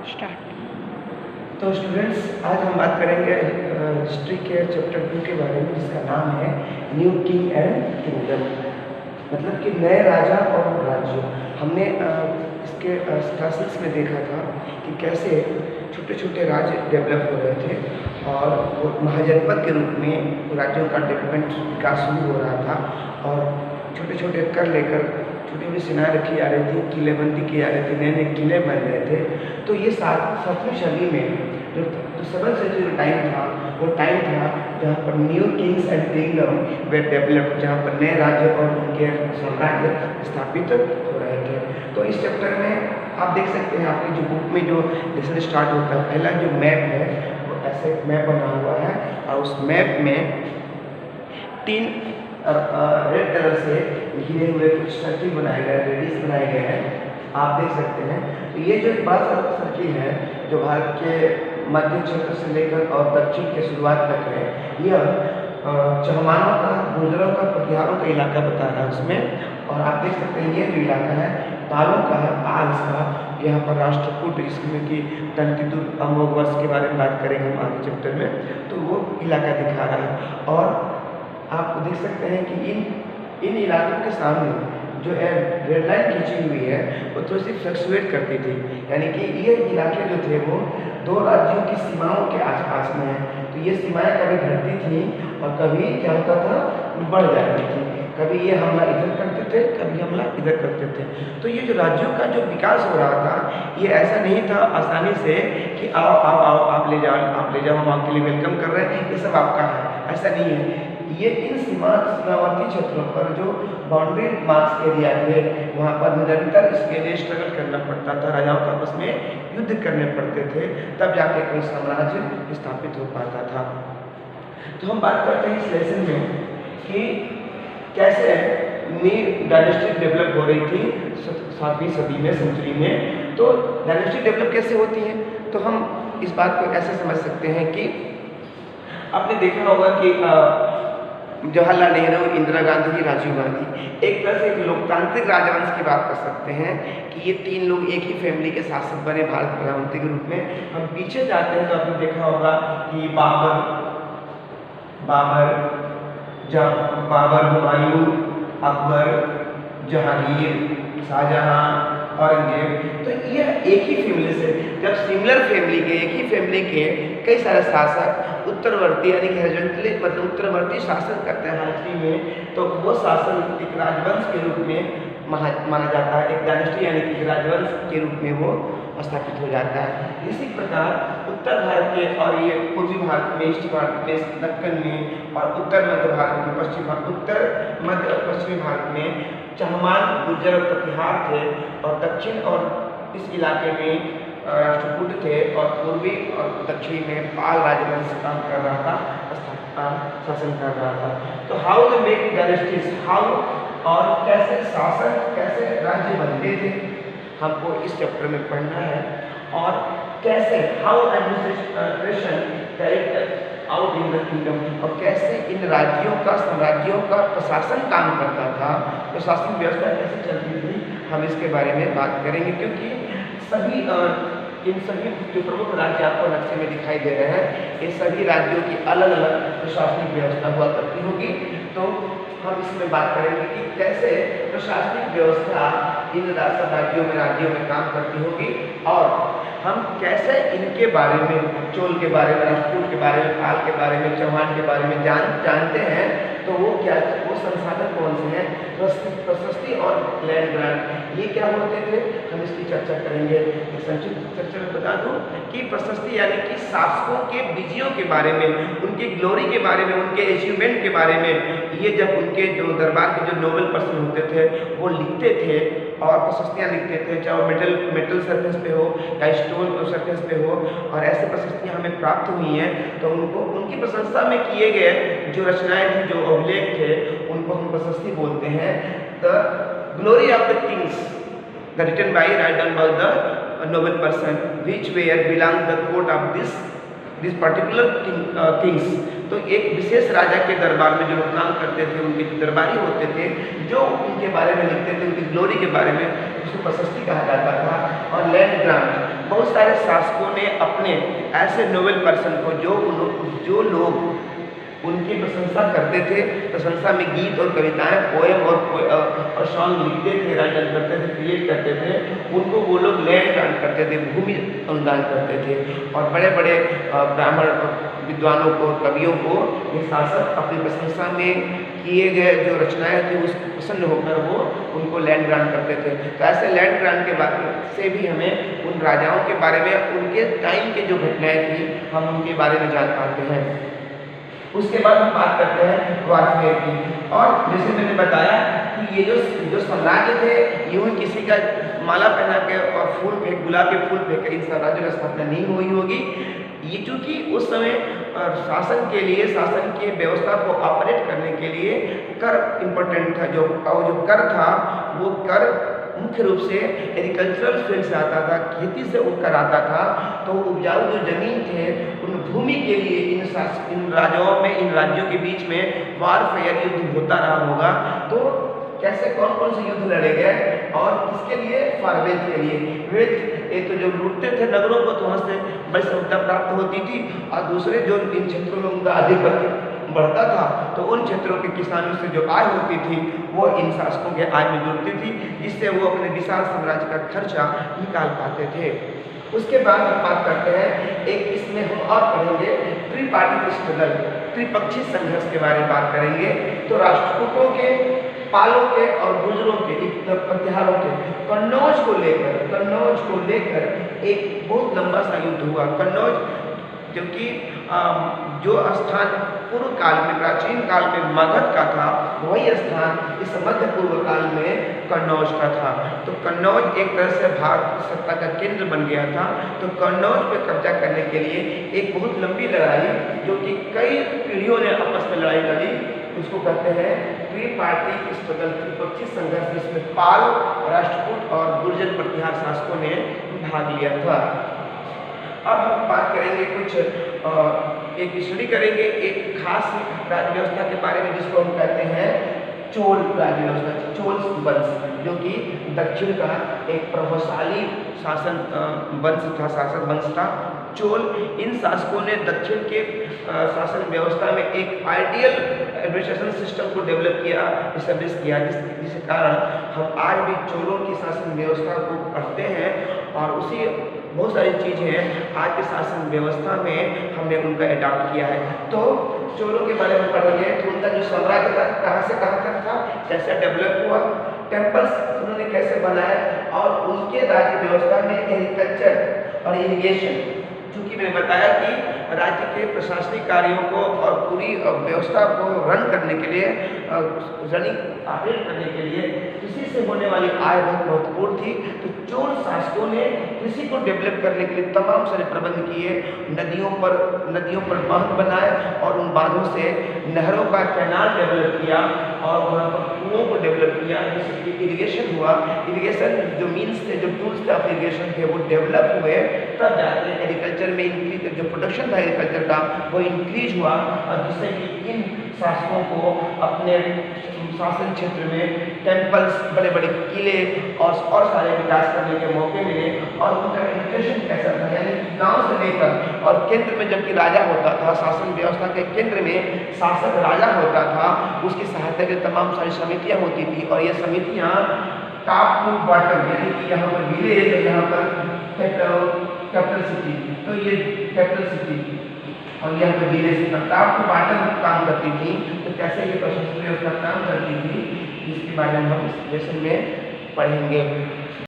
Start. तो students, आज हम बात करेंगे हिस्ट्री के चैप्टर 2 के बारे में, जिसका नाम है न्यू किंग एंड किंगडम, मतलब कि नए राजा और राज्य। हमने इसके क्लास 6 में देखा था कि कैसे छोटे छोटे राज्य डेवलप हो रहे थे और वो महाजनपद के रूप में राज्यों का डेवलपमेंट विकास शुरू हो रहा था और छोटे छोटे कर लेकर छोटी छोटी सेनाएँ रखी जा रही थी, किलेबंदी की जा रही थी, नए नए किले बन रहे थे। तो ये 7वीं सदी में जो 7th सेंचुरी टाइम था, वो टाइम था जहाँ पर new Kings and kingdom way develop, जहाँ पर नए राज्य और उनके साम्राज्य स्थापित हो रहे थे। तो इस चैप्टर में आप देख सकते हैं, आपकी जो बुक में जो लेसन स्टार्ट होता है, पहला जो मैप है वो ऐसे मैप बना हुआ है और उस मैप में 3 रेड कलर से घिरे हुए कुछ सर्किल बनाए गए, रेडियस बनाए गए हैं, आप देख सकते हैं। तो ये जो बड़ा सा सर्किल है जो भारत के मध्य क्षेत्र से लेकर और दक्षिण के शुरुआत तक है, यह चहमानों का, गुर्जरों का, पटियालों का इलाका बता रहा है उसमें। और आप देख सकते हैं ये जो इलाका है पालों का है, पाल्स का। यहाँ पर राष्ट्रकूट, जिसमें कि तंतिदुर्ग अमोघ वर्ष के बारे में बात करेंगे हम आगे चैप्टर में, तो वो इलाका दिखा रहा है। और आप देख सकते हैं कि इन इलाकों के सामने जो रेड लाइन खींची हुई है वो थोड़ी सी फ्लक्चुएट करती थी, यानी कि ये इलाके जो थे वो 2 राज्यों की सीमाओं के आसपास में है। तो ये सीमाएं कभी घटती थी और कभी क्या होता था, बढ़ जाती थी। कभी ये हमला इधर करते थे, कभी हमला इधर करते थे। तो ये जो राज्यों का जो विकास हो रहा था, ये ऐसा नहीं था आसानी से कि आओ आओ आओ आप ले जाओ, हम आपके लिए वेलकम कर रहे हैं, ये सब आपका है, ऐसा नहीं है। ये इन सीमावर्ती क्षेत्रों पर जो बाउंड्री मार्क्स एरिया थे, वहाँ पर निरंतर इसके लिए स्ट्रगल करना पड़ता था, राजाओं का आपस में युद्ध करने पड़ते थे, तब जाके कोई साम्राज्य स्थापित हो पाता था। तो हम बात करते हैं इस लेसन में कि कैसे नई डायनेस्टी डेवलप हो रही थी 7वीं सदी में, सेंचुरी में। तो डायनेस्टी डेवलप कैसे होती है, तो हम इस बात को ऐसे समझ सकते हैं कि आपने देखा होगा कि जवाहरलाल नेहरू, इंदिरा गांधी, राजीव गांधी, एक तरह से एक लोकतांत्रिक राजवंश की बात कर सकते हैं कि ये 3 लोग एक ही फैमिली के शासक बने भारत प्रधानमंत्री के रूप में। हम पीछे जाते हैं तो आपने देखा होगा कि बाबर, हुमायूं, अकबर, जहांगीर, शाहजहां, औरंगजेब। तो यह एक ही फैमिली से, जब सिमिलर फैमिली के, एक ही फैमिली के कई सारे शासक उत्तरवर्ती, यानी कि हॉरिजॉन्टली, मतलब उत्तरवर्ती शासन करते हैं हायरार्की में, तो वो शासन एक राजवंश के रूप में माना जाता है, एक डायनेस्टी यानी कि राजवंश के रूप में वो स्थापित हो जाता है। इसी प्रकार उत्तर भारत के और ये पूर्वी भारत में, ईस्ट भारत में, दक्कन में, और उत्तर मध्य भारत में, पश्चिम भारत, उत्तर मध्य और पश्चिमी भारत में चहमान, गुर्जर और प्रतिहार थे, और दक्षिण और इस इलाके में राष्ट्रकूट थे, और पूर्वी और दक्षिणी में पाल राजवंश काम कर रहा था, शासन कर रहा था। तो how the make dynasties, how, और कैसे शासन, कैसे राज्य बनते थे, हमको इस चैप्टर में पढ़ना है। और कैसे how administration character out in the kingdom, और कैसे इन राज्यों का, साम्राज्यों का प्रशासन काम करता था, प्रशासन व्यवस्था कैसे चलती थी, हम इसके बारे में बात करेंगे। क्योंकि इन सभी जो प्रमुख राज्य आपको नक्शे में दिखाई दे रहे हैं, ये सभी राज्यों की अलग अलग प्रशासनिक व्यवस्था हुआ करती होगी। तो हम इसमें बात करेंगे कि कैसे प्रशासनिक व्यवस्था इन राज्यों में काम करती होगी, और हम कैसे इनके बारे में, चोल के बारे में, राष्ट्रकूट के बारे में, पाल के बारे में, चौहान के बारे में जानते हैं। तो वो संसाधन कौन से हैं, प्रशस्ति और लैंड ग्रांट, ये क्या होते थे, हम इसकी चर्चा करेंगे। एक संक्षिप्त चर्चा में बता दूं कि प्रशस्ति यानी कि शासकों के विजयों के बारे में, उनकी ग्लोरी के बारे में, उनके अचीवमेंट के बारे में, ये जब उनके जो दरबार के जो नोबल पर्सन होते थे वो लिखते थे और प्रशस्तियाँ लिखते थे, चाहे वो मेटल सरफेस पे हो या स्टोन सरफेस पे हो, और ऐसे प्रशस्तियाँ हमें प्राप्त हुई हैं। तो उनको, उनकी प्रशंसा में किए गए जो रचनाएं थी, जो अभिलेख थे, उनको हम प्रशस्ति बोलते हैं। The glory of the kings, the written by, write down by the noble person, which were belong the court of this particular kings. तो एक विशेष राजा के दरबार में जो लोग काम करते थे, उनके जो दरबारी होते थे, जो उनके बारे में लिखते थे, उनकी ग्लोरी के बारे में, उसको प्रशस्ति कहा जाता था। और लैंड ग्रांट, बहुत सारे शासकों ने अपने ऐसे नोबेल पर्सन को जो लोग उनकी प्रशंसा करते थे, प्रशंसा में गीत और कविताएं, पोएम और सॉन्ग लिखते थे, राइट करते थे, क्रिएट करते थे, उनको वो लोग लैंड ग्रांट करते थे, भूमि अनुदान करते थे। और बड़े बड़े ब्राह्मण विद्वानों को, कवियों को ये शासक अपनी प्रशंसा में किए गए जो रचनाएं थी उसको प्रसन्न होकर वो उनको लैंड ग्रांट करते थे। तो ऐसे लैंड ग्रांट के बारे से भी हमें उन राजाओं के बारे में, उनके टाइम की जो घटनाएं थी, हम उनके बारे में जान पाते हैं। उसके बाद हम बात करते हैं वारफेयर की। और जैसे मैंने बताया कि ये जो साम्राज्य थे, यूं ही किसी का माला पहना के और फूल फेंक, गुलाब के फूल फेंक के इन साम्राज्यों की स्थापना नहीं हुई होगी। ये चूँकि उस समय शासन के लिए, शासन की व्यवस्था को ऑपरेट करने के लिए कर इम्पोर्टेंट था। जो कर था, वो कर मुख्य रूप से एग्रीकल्चरल फील्ड से आता था, खेती से कर आता था। तो उपजाऊ जो जमीन थे, उन भूमि के लिए इन राजाओं में, इन राज्यों के बीच में वारफेयर युद्ध होता रहा होगा। तो कैसे कौन कौन से युद्ध लड़े गए और किसके लिए? फॉर वेल्थ के लिए। वेल्थ, एक तो जो लूटते थे नगरों को, तो वहाँ से बड़ी संपदा प्राप्त होती थी, और दूसरे जो इन क्षेत्रों में उनका आधिपत्य बढ़ता था, तो उन क्षेत्रों के किसानों से जो आय होती थी वो इन शासकों के आय में जुड़ती थी, जिससे वो अपने विशाल साम्राज्य का खर्चा निकाल पाते थे। उसके बाद हम बात करते हैं, एक इसमें हम और पढ़ेंगे त्रिपार्टी स्ट्रगल, त्रिपक्षीय संघर्ष के बारे में बात करेंगे। तो राष्ट्रकूटों के, पालों के और गुर्जरों के, प्रतिहारों के कन्नौज को लेकर एक बहुत लंबा सा युद्ध हुआ। कन्नौज जो कि जो स्थान पूर्व काल में, प्राचीन काल में मगध का था, वही स्थान इस मध्य पूर्व काल में कन्नौज का था। तो कन्नौज एक तरह से भारत सत्ता का केंद्र बन गया था। तो कन्नौज पे कब्जा करने के लिए एक बहुत लंबी लड़ाई, जो कि कई पीढ़ियों ने आपस में लड़ाई लड़ी, उसको कहते हैं त्रिपार्टी स्ट्रगल, त्रिपक्षीय संघर्ष, जिसमें पाल, राष्ट्रकूट और गुर्जर प्रतिहार शासकों ने भाग लिया था। अब हम बात करेंगे एक स्टडी करेंगे एक खास राज्य व्यवस्था के बारे में, जिसको हम कहते हैं चोल राज्य व्यवस्था, चोल वंश, जो कि दक्षिण का एक प्रभावशाली शासन वंश था। चोल, इन शासकों ने दक्षिण के शासन व्यवस्था में एक आइडियल एडमिनिस्ट्रेशन सिस्टम को डेवलप किया, इस्टेब्लिश किया, जिसके कारण हम आज भी चोलों की शासन व्यवस्था को पढ़ते हैं, और उसी बहुत सारी चीज़ें हैं आज के शासन व्यवस्था में हमने उनका अडॉप्ट किया है। तो चोलों के बारे में पढ़ेंगे, तो उनका जो साम्राज्य था कहाँ से कहाँ तक था, कैसे डेवलप हुआ, टेम्पल्स उन्होंने कैसे बनाए, और उनके राज्य व्यवस्था में एग्रीकल्चर और इरिगेशन, चूँकि मैंने बताया कि राज्य के प्रशासनिक कार्यों को और पूरी व्यवस्था को रन करने के लिए, रनिंग ऑपरेट करने के लिए कृषि से होने वाली आय बहुत महत्वपूर्ण थी। तो चोल शासकों ने कृषि को डेवलप करने के लिए तमाम सारे प्रबंध किए, नदियों पर बांध बनाए, और उन बांधों से नहरों का कैनाल डेवलप किया, और वहाँ पर कुओं को डेवलप किया, जिससे कि इरिगेशन हुआ। इरिगेशन जो मीन्स थे, जो टूल्स थे ऑफ इरिगेशन थे, वो डेवलप हुए, तब जाते एग्रीकल्चर में इंक्रीज, जो प्रोडक्शन था एग्रीकल्चर का वो इंक्रीज हुआ, और जिससे कि इन शासकों को अपने शासन क्षेत्र में टेम्पल्स, बड़े बड़े किले और सारे विकास करने के मौके मिले। और उनका एडमिनिस्ट्रेशन कैसा था, यानी गांव से लेकर और केंद्र में जबकि राजा होता था, शासन व्यवस्था के केंद्र में शासक राजा होता था, उसकी सहायता के तमाम सारी समितियाँ होती थी, और ये समितियाँ टॉप टू बॉटम, यानी कि यहाँ पर विलेज है, यहाँ पर कैपिटल सिटी, तो ये कैपिटल सिटी और यहाँ पे विलेज टॉप टू बॉटम काम करती थी। तो कैसे ये प्रशासन व्यवस्था काम करती थी, इसके बारे में हम इस लेसन में पढ़ेंगे।